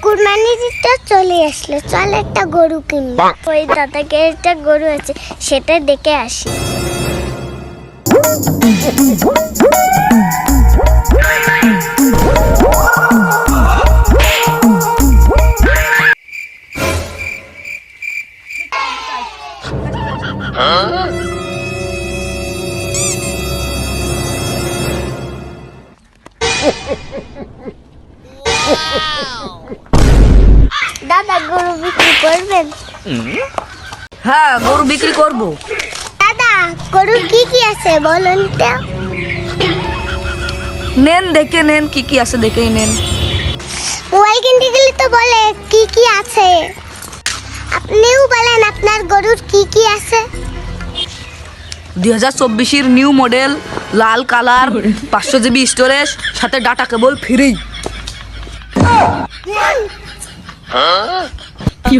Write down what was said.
কুরবানিটা চলে আসলো, চল একটা গরু কিনি। ওই দাদাকে একটা গরু আছে, সেটা দেখে আসি। দাদা গরু বিক্রি করবেন? হ্যাঁ, গরু বিক্রি করব। দাদা গরুর কি কি আছে বলুন তো? নেন, দেখে নেন, কি কি আছে দেখেই নেন। মোবাইল কিনতে গেলে তো বলে কি কি আছে, আপনিও বলেন আপনার গরুর কি কি আছে। 2024-এর নিউ মডেল, লাল কালার, 500 GB স্টোরেজ, সাথে ডাটা কেবল ফ্রি। কি